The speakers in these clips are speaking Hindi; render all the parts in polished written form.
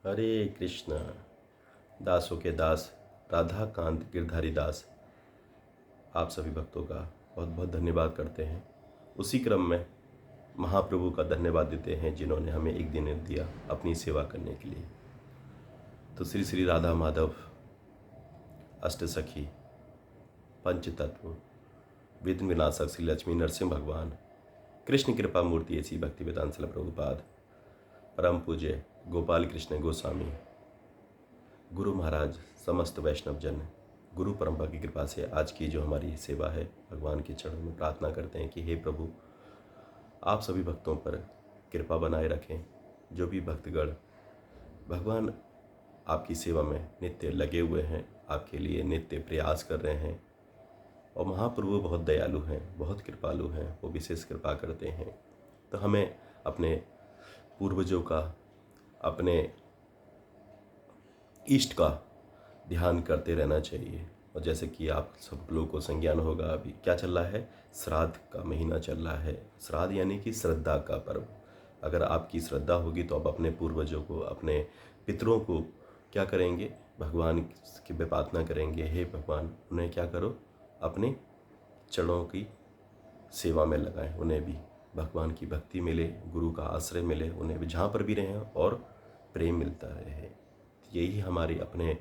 हरे कृष्णा। दासों के दास राधा कांत गिरधारी दास आप सभी भक्तों का बहुत बहुत धन्यवाद करते हैं। उसी क्रम में महाप्रभु का धन्यवाद देते हैं जिन्होंने हमें एक दिन दिया अपनी सेवा करने के लिए। तो श्री श्री राधा माधव, अष्टसखी, पंचतत्व, विघ्न विनाशक श्री लक्ष्मी नरसिंह भगवान, कृष्ण कृपा मूर्ति ऐसी भक्ति वेदांत शिला प्रभुपाद, परम पूज्य गोपाल कृष्ण गोस्वामी, गुरु महाराज, समस्त वैष्णव जन, गुरु परंपरा की कृपा से आज की जो हमारी सेवा है, भगवान के चरणों में प्रार्थना करते हैं कि हे प्रभु, आप सभी भक्तों पर कृपा बनाए रखें। जो भी भक्तगण भगवान आपकी सेवा में नित्य लगे हुए हैं, आपके लिए नित्य प्रयास कर रहे हैं, और महाप्रभु बहुत दयालु हैं, बहुत कृपालु हैं, वो विशेष कृपा करते हैं। तो हमें अपने पूर्वजों का, अपने इष्ट का ध्यान करते रहना चाहिए। और जैसे कि आप सब लोगों को संज्ञान होगा, अभी क्या चल रहा है, श्राद्ध का महीना चल रहा है। श्राद्ध यानी कि श्रद्धा का पर्व। अगर आपकी श्रद्धा होगी तो आप अपने पूर्वजों को, अपने पितरों को क्या करेंगे, भगवान की प्रार्थना करेंगे, हे भगवान उन्हें क्या करो, अपने चरणों की सेवा में लगाएं, उन्हें भी भगवान की भक्ति मिले, गुरु का आश्रय मिले, उन्हें भी जहाँ पर भी रहें और प्रेम मिलता रहे। यही हमारे अपने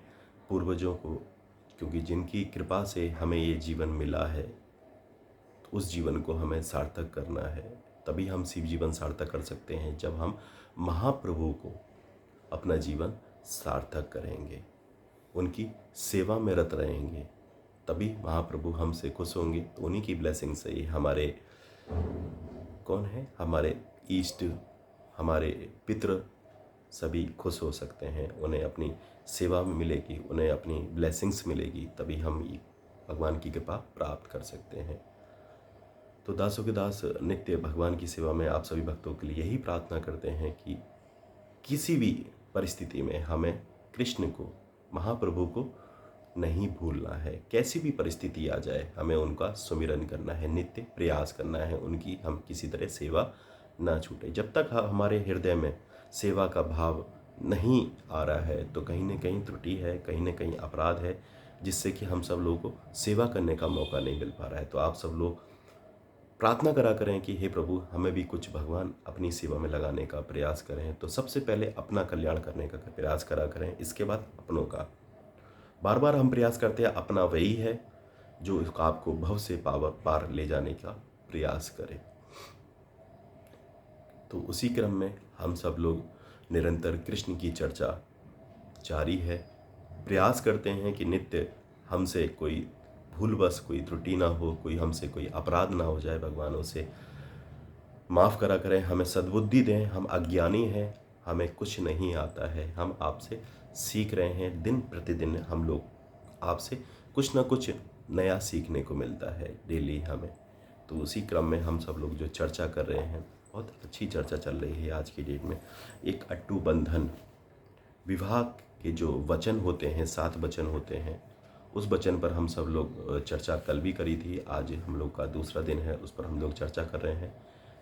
पूर्वजों को, क्योंकि जिनकी कृपा से हमें ये जीवन मिला है, तो उस जीवन को हमें सार्थक करना है। तभी हम शिव जीवन सार्थक कर सकते हैं जब हम महाप्रभु को अपना जीवन सार्थक करेंगे, उनकी सेवा में रत रहेंगे, तभी महाप्रभु हमसे खुश होंगे। तो उन्हीं की ब्लेसिंग से ही हमारे कौन है, हमारे ईष्ट, हमारे पितृ सभी खुश हो सकते हैं। उन्हें अपनी सेवा में मिलेगी, उन्हें अपनी ब्लेसिंग्स मिलेगी, तभी हम भगवान की कृपा प्राप्त कर सकते हैं। तो दासों के दास नित्य भगवान की सेवा में आप सभी भक्तों के लिए यही प्रार्थना करते हैं कि किसी भी परिस्थिति में हमें कृष्ण को, महाप्रभु को नहीं भूलना है। कैसी भी परिस्थिति आ जाए, हमें उनका सुमिरन करना है, नित्य प्रयास करना है, उनकी हम किसी तरह सेवा ना छूटे। जब तक हमारे हृदय में सेवा का भाव नहीं आ रहा है तो कहीं ना कहीं त्रुटि है, कहीं ना कहीं अपराध है, जिससे कि हम सब लोगों को सेवा करने का मौका नहीं मिल पा रहा है। तो आप सब लोग प्रार्थना करा करें कि हे प्रभु, हमें भी कुछ भगवान अपनी सेवा में लगाने का प्रयास करें। तो सबसे पहले अपना कल्याण करने का प्रयास करा करें, इसके बाद अपनों का। बार बार हम प्रयास करते हैं, अपना वही है जो आपको भव से पार ले जाने का प्रयास करे। तो उसी क्रम में हम सब लोग निरंतर कृष्ण की चर्चा जारी है। प्रयास करते हैं कि नित्य हमसे कोई भूलवश कोई त्रुटि ना हो, कोई हमसे कोई अपराध ना हो जाए, भगवान उसे माफ़ करा करें, हमें सद्बुद्धि दें। हम अज्ञानी हैं, हमें कुछ नहीं आता है, हम आपसे सीख रहे हैं। दिन प्रतिदिन हम लोग आपसे कुछ ना कुछ नया सीखने को मिलता है डेली हमें। तो उसी क्रम में हम सब लोग जो चर्चा कर रहे हैं, बहुत अच्छी चर्चा चल रही है आज की डेट में। एक अट्टू बंधन, विवाह के जो वचन होते हैं, 7 वचन होते हैं, उस वचन पर हम सब लोग चर्चा कल भी करी थी। आज हम लोग का दूसरा दिन है, उस पर हम लोग चर्चा कर रहे हैं।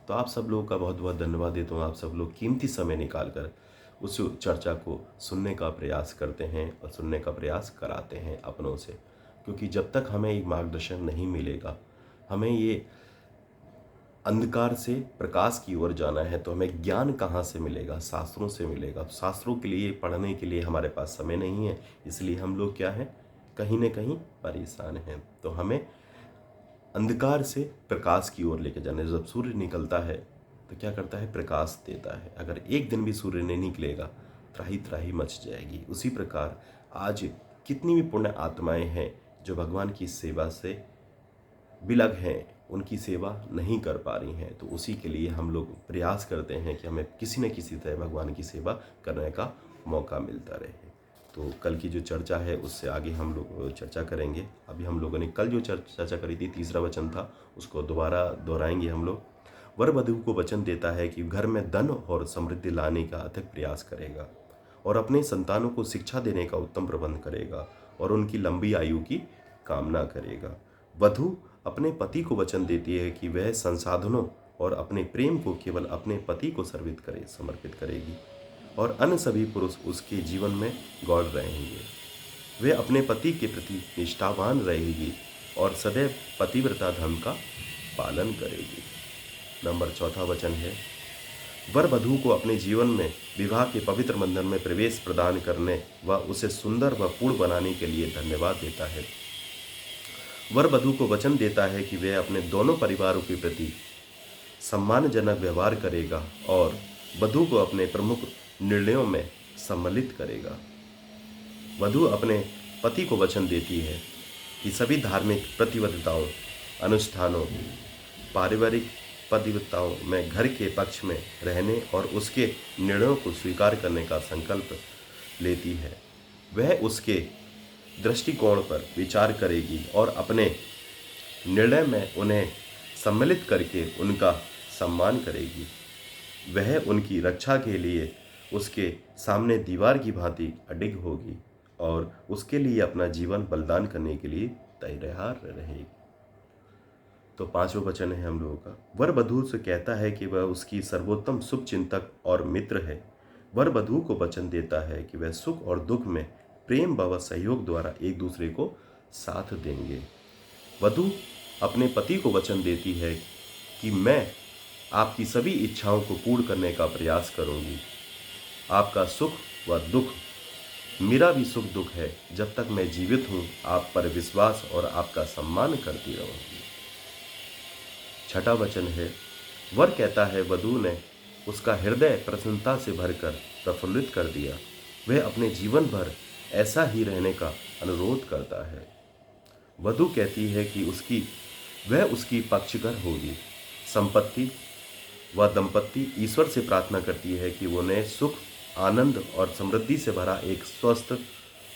तो आप सब लोगों का बहुत बहुत धन्यवाद देता हूँ। आप सब लोग कीमती समय निकाल कर उस चर्चा को सुनने का प्रयास करते हैं और सुनने का प्रयास कराते हैं अपनों से, क्योंकि जब तक हमें एक मार्गदर्शन नहीं मिलेगा, हमें ये अंधकार से प्रकाश की ओर जाना है, तो हमें ज्ञान कहाँ से मिलेगा, शास्त्रों से मिलेगा। तो शास्त्रों के लिए पढ़ने के लिए हमारे पास समय नहीं है, इसलिए हम लोग क्या हैं, कहीं ना कहीं परेशान हैं। तो हमें अंधकार से प्रकाश की ओर लेके जाना है। जब सूर्य निकलता है तो क्या करता है, प्रकाश देता है। अगर एक दिन भी सूर्य नहीं निकलेगा, त्राही त्राही मच जाएगी। उसी प्रकार आज कितनी भी पुण्य आत्माएं हैं जो भगवान की सेवा से विलग हैं, उनकी सेवा नहीं कर पा रही हैं। तो उसी के लिए हम लोग प्रयास करते हैं कि हमें किसी न किसी तरह भगवान की सेवा करने का मौका मिलता रहे। तो कल की जो चर्चा है उससे आगे हम लोग चर्चा करेंगे। अभी हम लोगों ने कल जो चर्चा करी थी, तीसरा वचन था, उसको दोबारा दोहराएंगे हम लोग। वर वधु को वचन देता है कि घर में धन और समृद्धि लाने का अथक प्रयास करेगा और अपने संतानों को शिक्षा देने का उत्तम प्रबंध करेगा और उनकी लंबी आयु की कामना करेगा। वधु अपने पति को वचन देती है कि वह संसाधनों और अपने प्रेम को केवल अपने पति को समर्पित करेगी और अन्य सभी पुरुष उसके जीवन में गौर रहेंगे। वे अपने पति के प्रति निष्ठावान रहेगी और सदैव पतिव्रता धर्म का पालन करेगी। नंबर 4 वचन है, वर वधू को अपने जीवन में विवाह के पवित्र बंधन में प्रवेश प्रदान करने व उसे सुंदर व पूर्ण बनाने के लिए धन्यवाद देता है। वर वधू को वचन देता है कि वह अपने दोनों परिवारों के प्रति सम्मानजनक व्यवहार करेगा और वधू को अपने प्रमुख निर्णयों में सम्मिलित करेगा। वधू अपने पति को वचन देती है कि सभी धार्मिक प्रतिबद्धताओं, अनुष्ठानों, पारिवारिक प्रतिबद्धताओं में घर के पक्ष में रहने और उसके निर्णयों को स्वीकार करने का संकल्प लेती है। वह उसके दृष्टिकोण पर विचार करेगी और अपने निर्णय में उन्हें सम्मिलित करके उनका सम्मान करेगी। वह उनकी रक्षा के लिए उसके सामने दीवार की भांति अडिग होगी और उसके लिए अपना जीवन बलिदान करने के लिए तैयार रहेगी। तो 5वां वचन है हम लोगों का, वर वधू से कहता है कि वह उसकी सर्वोत्तम शुभ चिंतक और मित्र है। वर वधू को वचन देता है कि वह सुख और दुख में प्रेम व सहयोग द्वारा एक दूसरे को साथ देंगे। वधू अपने पति को वचन देती है कि मैं आपकी सभी इच्छाओं को पूर्ण करने का प्रयास करूंगी। आपका सुख व दुख मेरा भी सुख दुख है। जब तक मैं जीवित हूं, आप पर विश्वास और आपका सम्मान करती रहूंगी। 6वां वचन है, वर कहता है वधू ने उसका हृदय प्रसन्नता से भरकर प्रफुल्लित कर दिया। वह अपने जीवन भर ऐसा ही रहने का अनुरोध करता है। वधू कहती है कि वह उसकी पक्षकर होगी। संपत्ति व दंपत्ति ईश्वर से प्रार्थना करती है कि उन्हें सुख, आनंद और समृद्धि से भरा एक स्वस्थ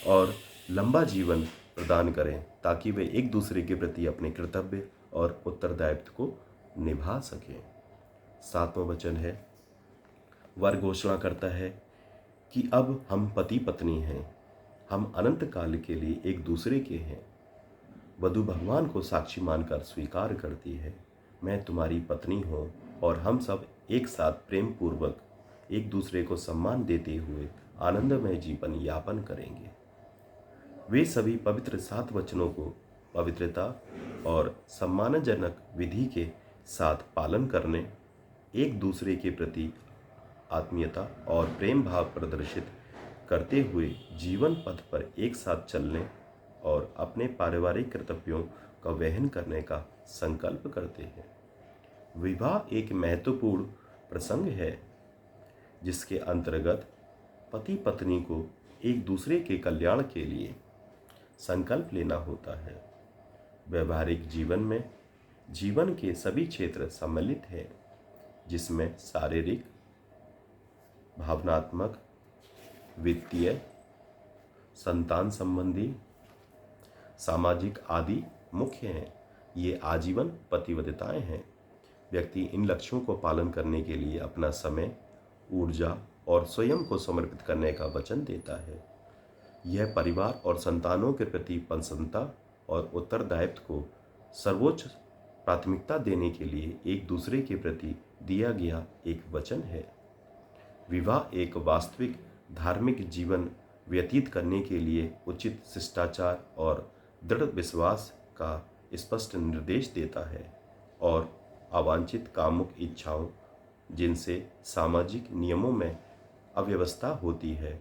और लंबा जीवन प्रदान करें ताकि वे एक दूसरे के प्रति अपने कर्तव्य और उत्तरदायित्व को निभा सकें। 7वां वचन है, वर घोषणा करता है कि अब हम पति पत्नी हैं, हम अनंत काल के लिए एक दूसरे के हैं। वधू भगवान को साक्षी मानकर स्वीकार करती है, मैं तुम्हारी पत्नी हूँ और हम सब एक साथ प्रेम पूर्वक एक दूसरे को सम्मान देते हुए आनंदमय जीवन यापन करेंगे। वे सभी पवित्र 7 वचनों को पवित्रता और सम्मानजनक विधि के साथ पालन करने, एक दूसरे के प्रति आत्मीयता और प्रेम भाव प्रदर्शित करते हुए जीवन पथ पर एक साथ चलने और अपने पारिवारिक कर्तव्यों का वहन करने का संकल्प करते हैं। विवाह एक महत्वपूर्ण प्रसंग है जिसके अंतर्गत पति पत्नी को एक दूसरे के कल्याण के लिए संकल्प लेना होता है। व्यवहारिक जीवन में जीवन के सभी क्षेत्र सम्मिलित हैं, जिसमें शारीरिक, भावनात्मक, वित्तीय, संतान संबंधी, सामाजिक आदि मुख्य हैं। ये आजीवन प्रतिबद्धताएं हैं। व्यक्ति इन लक्ष्यों को पालन करने के लिए अपना समय, ऊर्जा और स्वयं को समर्पित करने का वचन देता है। यह परिवार और संतानों के प्रति प्रसन्नता और उत्तरदायित्व को सर्वोच्च प्राथमिकता देने के लिए एक दूसरे के प्रति दिया गया एक वचन है। विवाह एक वास्तविक धार्मिक जीवन व्यतीत करने के लिए उचित शिष्टाचार और दृढ़ विश्वास का स्पष्ट निर्देश देता है और अवांछित कामुक इच्छाओं, जिनसे सामाजिक नियमों में अव्यवस्था होती है,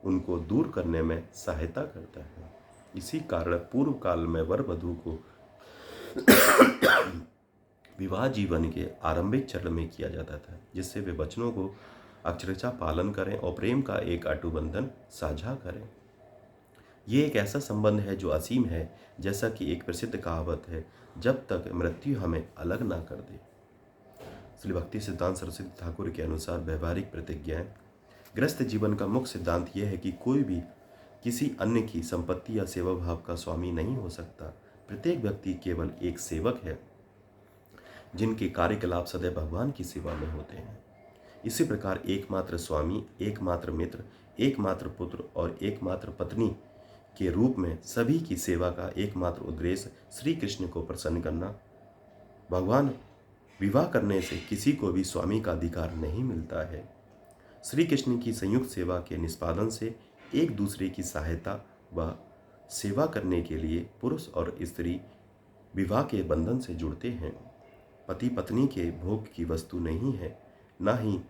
उनको दूर करने में सहायता करता है। इसी कारण पूर्व काल में वर वधू को विवाह जीवन के आरंभिक चरण में किया जाता था, जिससे वे वचनों को अक्षरशः पालन करें और प्रेम का एक अटूट बंधन साझा करें। ये एक ऐसा संबंध है जो असीम है, जैसा कि एक प्रसिद्ध कहावत है, जब तक मृत्यु हमें अलग ना कर दे। श्री भक्ति सिद्धांत सरस्वती ठाकुर के अनुसार व्यवहारिक प्रतिज्ञाएं गृहस्थ जीवन का मुख्य सिद्धांत यह है कि कोई भी किसी अन्य की संपत्ति या सेवा भाव का स्वामी नहीं हो सकता। प्रत्येक व्यक्ति केवल एक सेवक है, जिनके कार्यकलाप सदैव भगवान की सेवा में होते हैं। इसी प्रकार एकमात्र स्वामी, एकमात्र मित्र, एकमात्र पुत्र और एकमात्र पत्नी के रूप में सभी की सेवा का एकमात्र उद्देश्य श्री कृष्ण को प्रसन्न करना। भगवान विवाह करने से किसी को भी स्वामी का अधिकार नहीं मिलता है। श्री कृष्ण की संयुक्त सेवा के निष्पादन से एक दूसरे की सहायता व सेवा करने के लिए पुरुष और स्त्री विवाह के बंधन से जुड़ते हैं। पति पत्नी के भोग की वस्तु नहीं है, ना ही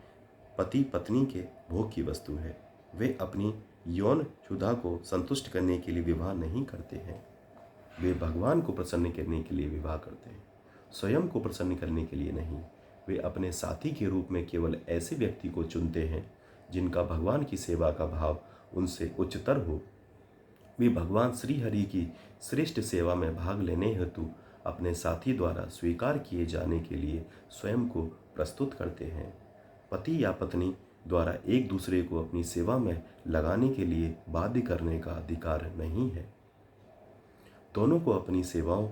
पति पत्नी के भोग की वस्तु है। वे अपनी यौन क्षुधा को संतुष्ट करने के लिए विवाह नहीं करते हैं। वे भगवान को प्रसन्न करने के लिए विवाह करते हैं, स्वयं को प्रसन्न करने के लिए नहीं। वे अपने साथी के रूप में केवल ऐसे व्यक्ति को चुनते हैं जिनका भगवान की सेवा का भाव उनसे उच्चतर हो। वे भगवान श्री हरि की श्रेष्ठ सेवा में भाग लेने हेतु अपने साथी द्वारा स्वीकार किए जाने के लिए स्वयं को प्रस्तुत करते हैं। पति या पत्नी द्वारा एक दूसरे को अपनी सेवा में लगाने के लिए बाध्य करने का अधिकार नहीं है। दोनों को अपनी सेवाओं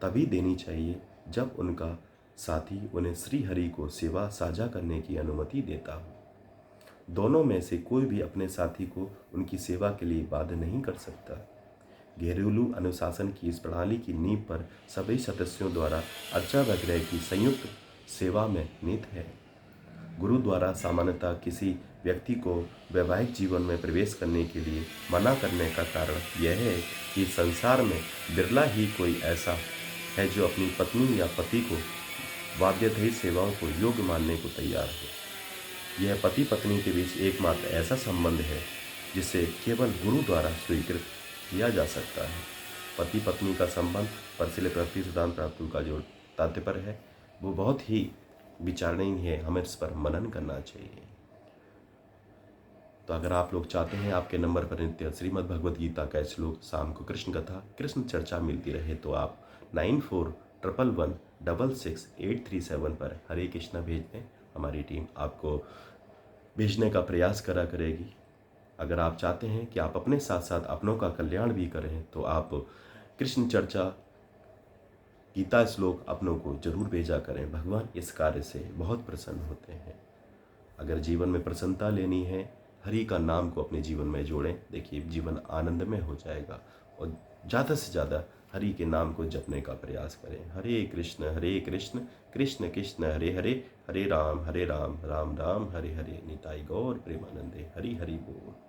तभी देनी चाहिए जब उनका साथी उन्हें श्री हरि को सेवा साझा करने की अनुमति देता हो। दोनों में से कोई भी अपने साथी को उनकी सेवा के लिए बाध्य नहीं कर सकता। घरेलू अनुशासन की इस प्रणाली की नींव पर सभी सदस्यों द्वारा अर्चा वगैरह की संयुक्त सेवा में निहित है। गुरु द्वारा सामान्यतः किसी व्यक्ति को वैवाहिक जीवन में प्रवेश करने के लिए मना करने का कारण यह है कि संसार में बिरला ही कोई ऐसा है जो अपनी पत्नी या पति को बाध्यता सेवाओं को योग्य मानने को तैयार हो। यह पति पत्नी के बीच एकमात्र ऐसा संबंध है जिसे केवल गुरु द्वारा स्वीकृत किया जा सकता है। पति पत्नी का संबंध पर श्रील प्रभुपाद सिद्धांत प्रभु का जो तात्पर्य है वो बहुत ही विचारणीय है, हमें इस पर मनन करना चाहिए। तो अगर आप लोग चाहते हैं आपके नंबर पर नित्य श्रीमद् भगवद गीता का श्लोक, शाम को कृष्ण कथा, कृष्ण चर्चा मिलती रहे, तो आप 9411166837 पर हरे कृष्णा भेज दें। हमारी टीम आपको भेजने का प्रयास करा करेगी। अगर आप चाहते हैं कि आप अपने साथ साथ अपनों का कल्याण भी करें तो आप कृष्ण चर्चा, गीता श्लोक अपनों को जरूर भेजा करें। भगवान इस कार्य से बहुत प्रसन्न होते हैं। अगर जीवन में प्रसन्नता लेनी है, हरि का नाम को अपने जीवन में जोड़ें। देखिए जीवन आनंदमय हो जाएगा। और ज़्यादा से ज़्यादा हरि के नाम को जपने का प्रयास करें। हरे कृष्ण कृष्ण कृष्ण हरे हरे, हरे राम राम राम हरे हरे। निताई गौर प्रेमानंदे। हरि हरि बोल।